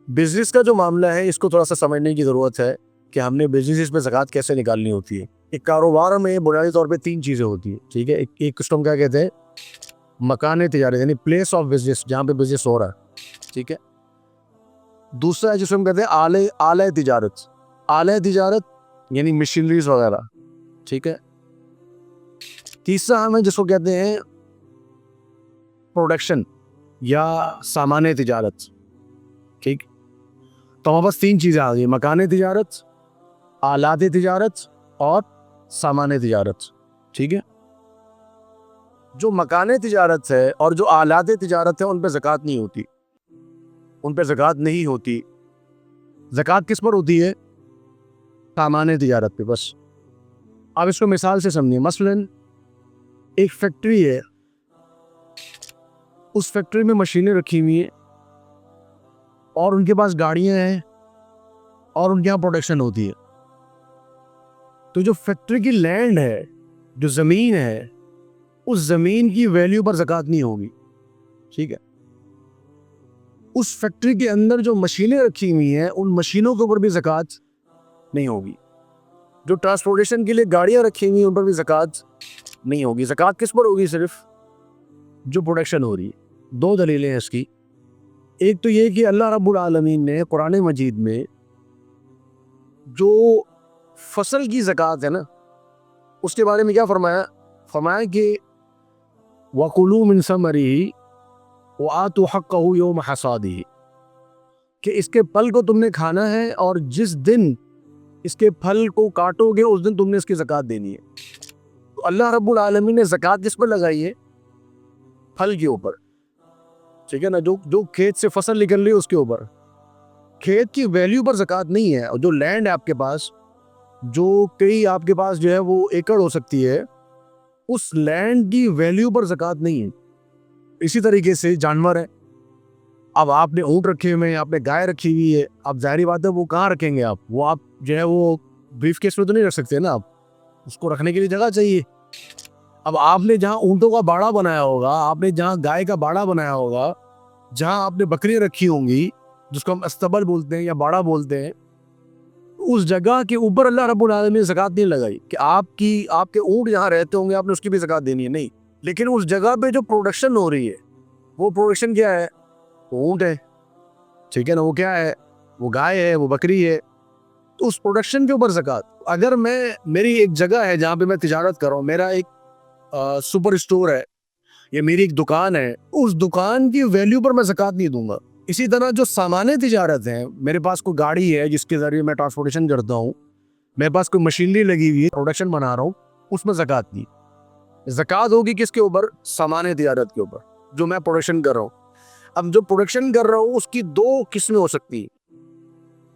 Business کا جو معاملہ ہے اس کو تھوڑا سا سمجھنے کی ضرورت ہے کہ ہم نے بزنس میں زکوٰۃ کیسے نکالنی ہوتی ہے۔ ایک کاروبار میں بنیادی طور پہ 3 چیزیں ہوتی ہیں، ٹھیک ہے۔ ایک اس کو ہم کیا کہتے ہیں، مکان تجارت، یعنی پلیس آف بزنس، جہاں پہ بزنس ہو رہا ہے، ٹھیک ہے۔ دوسرا ہے جس کو ہم کہتے ہیں آلہ تجارت، آلہ تجارت یعنی مشینریز وغیرہ، ٹھیک ہے۔ تیسرا ہمیں جس کو کہتے ہیں پروڈکشن یا سامان تجارت، ٹھیک۔ تو ہمارے پاس 3 چیزیں آ گئی، مکان تجارت، آلات تجارت اور سامان تجارت، ٹھیک ہے۔ جو مکان تجارت ہے اور جو آلات تجارت ہے ان پہ زکوٰۃ نہیں ہوتی، ان پہ زکوٰۃ نہیں ہوتی۔ زکوٰۃ کس پر ہوتی ہے؟ سامان تجارت پہ بس۔ آپ اس کو مثال سے سمجھیں، مثلاً ایک فیکٹری ہے، اس فیکٹری میں مشینیں رکھی ہوئی ہیں اور ان کے پاس گاڑیاں ہیں اور ان کے یہاں پروڈکشن ہوتی ہے۔ تو جو فیکٹری کی لینڈ ہے، جو زمین ہے، اس زمین کی ویلیو پر زکوٰۃ نہیں ہوگی، ٹھیک ہے۔ اس فیکٹری کے اندر جو مشینیں رکھی ہوئی ہیں ان مشینوں کے اوپر بھی زکوٰۃ نہیں ہوگی۔ جو ٹرانسپورٹیشن کے لیے گاڑیاں رکھی ہوئی ہیں ان پر بھی زکوٰۃ نہیں ہوگی۔ زکوٰۃ کس پر ہوگی؟ صرف جو پروڈکشن ہو رہی ہے۔ 2 دلیلیں ہیں اس کی۔ ایک تو یہ کہ اللہ رب العالمین نے قرآن مجید میں جو فصل کی زکوٰۃ ہے نا، اس کے بارے میں کیا فرمایا؟ فرمایا کہ وَكُلُوا مِن ثَمَرِهِ وَآتُوا حَقَّهُ يَوْمَ حَصَادِهِ، کہ اس کے پھل کو تم نے کھانا ہے اور جس دن اس کے پھل کو کاٹو گے اس دن تم نے اس کی زکوٰۃ دینی ہے۔ تو اللہ رب العالمین نے زکوٰۃ کس پر لگائی ہے؟ پھل کے اوپر، ٹھیک ہے نا۔ جو کھیت سے فصل نکل رہی ہے اس کے اوپر، کھیت کی ویلیو پر زکوٰۃ نہیں ہے۔ اور جو لینڈ ہے آپ کے پاس، جو کئی آپ کے پاس جو ہے وہ ایکڑ ہو سکتی ہے، اس لینڈ کی ویلیو پر زکوٰۃ نہیں ہے۔ اسی طریقے سے جانور ہے، اب آپ نے اونٹ رکھے ہوئے ہیں، آپ نے گائے رکھی ہوئی ہے، اب ظاہری بات ہے وہ کہاں رکھیں گے آپ؟ وہ آپ جو ہے وہ بریف کیس میں تو نہیں رکھ سکتے نا، آپ اس کو رکھنے کے لیے جگہ چاہیے۔ اب آپ نے جہاں اونٹوں کا باڑا بنایا ہوگا، آپ نے جہاں گائے کا باڑا بنایا ہوگا، جہاں آپ نے بکریاں رکھی ہوں گی، جس کو ہم استبل بولتے ہیں یا باڑا بولتے ہیں، اس جگہ کے اوپر اللہ رب العالمین نے زکوٰۃ نہیں لگائی کہ آپ کے اونٹ جہاں رہتے ہوں گے آپ نے اس کی بھی زکوٰۃ دینی ہے، نہیں۔ لیکن اس جگہ پہ جو پروڈکشن ہو رہی ہے، وہ پروڈکشن کیا ہے؟ وہ اونٹ ہے، ٹھیک ہے نا۔ وہ کیا ہے؟ وہ گائے ہے، وہ بکری ہے۔ تو اس پروڈکشن کے اوپر زکوٰۃ۔ اگر میری ایک جگہ ہے جہاں پہ میں تجارت کر رہا ہوں، میرا ایک سپر اسٹور ہے یا میری ایک دکان ہے، اس دکان کی ویلیو پر میں زکوٰۃ نہیں دوں گا۔ اسی طرح جو سامان تجارت ہے، میرے پاس کوئی گاڑی ہے جس کے ذریعے میں ٹرانسپورٹیشن کرتا ہوں، میرے پاس کوئی مشینری لگی ہوئی ہے، پروڈکشن بنا رہا ہوں، اس میں زکوٰۃ نہیں۔ زکوٰۃ ہوگی کس کے اوپر؟ سامان تجارت کے اوپر، جو میں پروڈکشن کر رہا ہوں۔ اب جو پروڈکشن کر رہا ہوں اس کی 2 قسمیں ہو سکتی ہیں۔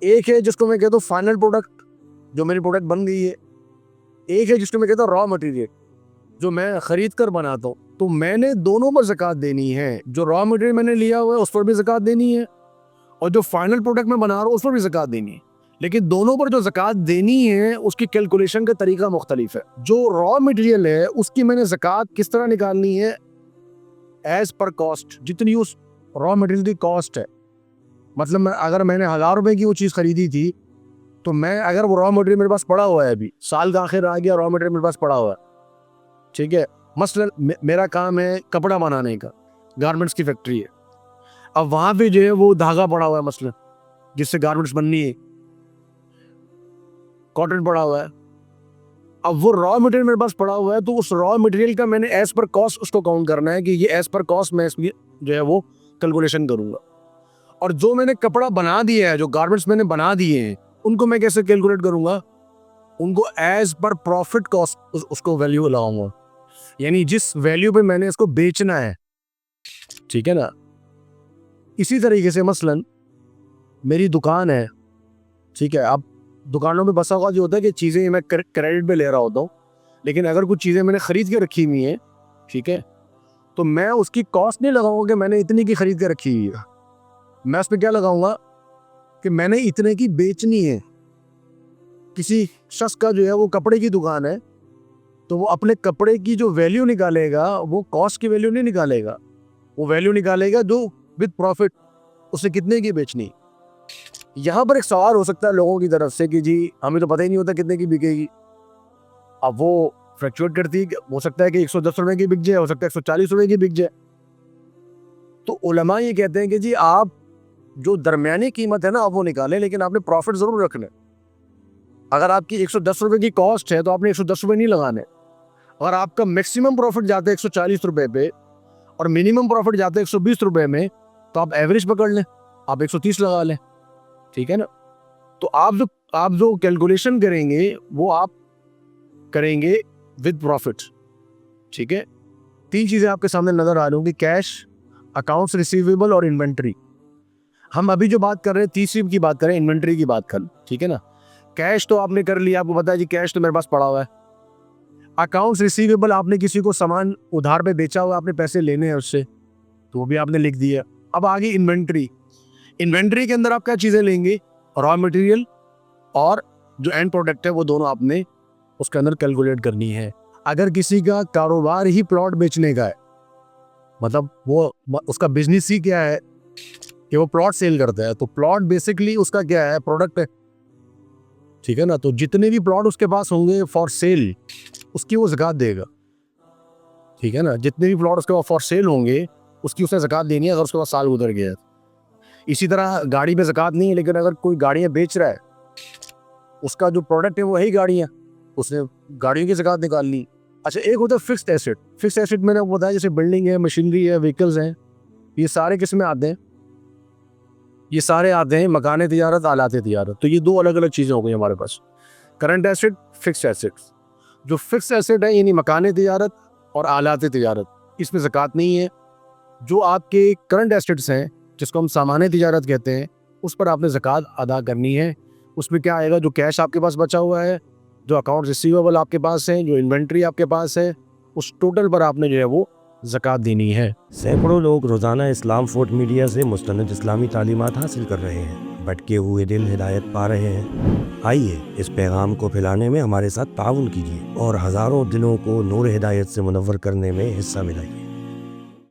ایک ہے جس کو میں کہتا ہوں فائنل پروڈکٹ، جو میری پروڈکٹ بن گئی ہے۔ ایک ہے جس کو میں کہتا ہوں را مٹیریل، جو میں خرید کر بناتا ہوں۔ تو میں نے دونوں پر زکوٰۃ دینی ہے۔ جو را مٹیریل میں نے لیا ہوا ہے اس پر بھی زکوٰۃ دینی ہے، اور جو فائنل پروڈکٹ میں بنا رہا ہوں اس پر بھی زکوٰۃ دینی ہے۔ لیکن دونوں پر جو زکوٰۃ دینی ہے اس کی کیلکولیشن کا طریقہ مختلف ہے۔ جو را مٹیریل ہے اس کی میں نے زکوٰۃ کس طرح نکالنی ہے؟ ایز پر کاسٹ، جتنی اس را مٹیریل کی کاسٹ ہے۔ مطلب اگر میں نے 1000 روپے کی وہ چیز خریدی تھی، تو اگر وہ را مٹیریل میرے پاس پڑا ہوا ہے، ابھی سال کا آخر آ گیا، را مٹیریل میرے پاس پڑا ہوا ہے، ٹھیک ہے۔ مثلا میرا کام ہے کپڑا بنانے کا، گارمنٹس کی فیکٹری ہے۔ اب وہاں پہ جو ہے وہ دھاگا پڑا ہوا ہے، مثلا جس سے گارمنٹس بننی ہے، کاٹن پڑا ہوا ہے۔ اب وہ را مٹیریل میرے پاس پڑا ہوا ہے، تو اس را مٹیریل کا میں نے ایز پر کاسٹ اس کو کاؤنٹ کرنا ہے کہ یہ ایز پر کاسٹ میں اس کی جو ہے وہ کیلکولیشن کروں گا۔ اور جو میں نے کپڑا بنا دیا ہے، جو گارمنٹس میں نے بنا دیے ہیں، ان کو میں کیسے کیلکولیٹ کروں گا؟ ان کو ایز پر پروفٹ کاسٹ اس کو ویلیو لگاؤں گا، یعنی جس ویلیو پہ میں نے اس کو بیچنا ہے، ٹھیک ہے نا۔ اسی طریقے سے مثلا میری دکان ہے، ٹھیک ہے۔ اب دکانوں میں بسا اوقات جو ہوتا ہے کہ چیزیں میں کریڈٹ پہ لے رہا ہوتا ہوں، لیکن اگر کچھ چیزیں میں نے خرید کے رکھی ہوئی ہیں، ٹھیک ہے، تو میں اس کی کاسٹ نہیں لگاؤں گا کہ میں نے اتنی کی خرید کے رکھی ہوئی ہے۔ میں اس پہ کیا لگاؤں گا کہ میں نے اتنے کی بیچنی ہے۔ کسی شخص کا جو ہے وہ کپڑے کی دکان ہے، تو وہ اپنے کپڑے کی جو ویلیو نکالے گا وہ کاسٹ کی ویلیو نہیں نکالے گا، وہ ویلیو نکالے گا جو وتھ پروفٹ، اسے کتنے کی بیچنی۔ یہاں پر ایک سوال ہو سکتا ہے لوگوں کی طرف سے کہ جی ہمیں تو پتہ ہی نہیں ہوتا کتنے کی بکے گی. اب وہ فلیکچویٹ کرتی ہے کہ ہو سکتا ہے کہ 110 روپے کی بک جائے, ہو سکتا ہے 140 روپے کی بک جائے. تو علماء یہ کہتے ہیں کہ جی آپ جو درمیانی قیمت ہے نا آپ وہ نکالیں, لیکن آپ نے پروفٹ ضرور رکھنا ہے. اگر آپ کی 110 روپے کی کاسٹ ہے تو آپ نے 110 روپے نہیں لگانے. اگر آپ کا میکسیمم پروفٹ جاتا ہے 140 روپے پہ اور منیمم پروفٹ جاتا ہے 120 روپے میں, تو آپ ایوریج پکڑ لیں, آپ 130 لگا لیں. ٹھیک ہے نا. تو آپ جو کیلکولیشن کریں گے وہ آپ کریں گے ود پروفٹ. ٹھیک ہے. 3 چیزیں آپ کے سامنے نظر آ رہی ہوں گی, کیش, اکاؤنٹس ریسیویبل اور انوینٹری. ہم ابھی جو بات کر رہے ہیں تیسری کی بات کریں, انوینٹری کی بات کریں. ٹھیک ہے نا. کیش تو آپ نے کر لیا, آپ کو پتا ہے جی کیش تو میرے پاس پڑا ہوا ہے. اکاؤنٹس ریسیویبل آپ نے کسی کو سامان ادھار پہ بیچا ہوا, آپ نے پیسے لینے ہیں اس سے, تو وہ بھی آپ نے لکھ دیا. اب آگے انوینٹری. انوینٹری کے اندر آپ کیا چیزیں لیں گے, را مٹیریل اور جو اینڈ پروڈکٹ ہے وہ دونوں آپ نے اس کے اندر کیلکولیٹ کرنی ہے. اگر کسی کا کاروبار ہی پلاٹ بیچنے کا ہے, مطلب وہ اس کا بزنس ہی کیا ہے کہ وہ پلاٹ سیل کرتا ہے, تو پلاٹ بیسکلی اس کا کیا ہے, پروڈکٹ ہے. ٹھیک ہے نا. تو جتنے بھی پلاٹ اس کے پاس ہوں گے فار سیل, اس کی وہ زکوٰۃ دے گا. ٹھیک ہے نا. جتنے بھی پلاٹ اس کے پاس فار سیل ہوں گے اس کی اس نے زکوٰۃ دینی ہے اگر اس کے پاس سال گزر گیا ہے. اسی طرح گاڑی پہ زکوٰۃ نہیں ہے, لیکن اگر کوئی گاڑیاں بیچ رہا ہے, اس کا جو پروڈکٹ ہے وہی گاڑیاں, اس نے گاڑیوں کی زکوٰۃ نکال لی. اچھا, ایک ہوتا ہے فکسڈ ایسٹ. فکسڈ ایسٹ میں نے بتایا جیسے بلڈنگ ہے, مشینری ہے, وہیکلز ہیں, یہ سارے کس میں آتے ہیں, یہ سارے آتے ہیں مکان تجارت, آلات تجارت. تو یہ 2 الگ الگ چیزیں ہو گئی ہمارے پاس, کرنٹ ایسٹ, فکسڈ ایسٹ. جو فکسڈ ایسٹ ہے یعنی مکان تجارت اور آلات تجارت, اس میں زکوٰۃ نہیں ہے. جو آپ کے کرنٹ ایسٹس ہیں جس کو ہم سامان تجارت کہتے ہیں, اس پر آپ نے زکوٰۃ ادا کرنی ہے. اس میں کیا آئے گا, جو کیش آپ کے پاس بچا ہوا ہے, جو اکاؤنٹ ریسیویبل آپ کے پاس ہیں, جو انوینٹری آپ کے پاس ہے, اس ٹوٹل پر آپ نے جو ہے وہ زکوٰۃ دینی ہے. سینکڑوں لوگ روزانہ اسلام فورٹ میڈیا سے مستند اسلامی تعلیمات حاصل کر رہے ہیں, بھٹکے ہوئے دل ہدایت پا رہے ہیں. آئیے اس پیغام کو پھیلانے میں ہمارے ساتھ تعاون کیجیے اور ہزاروں دلوں کو نور ہدایت سے منور کرنے میں حصہ ملائیے.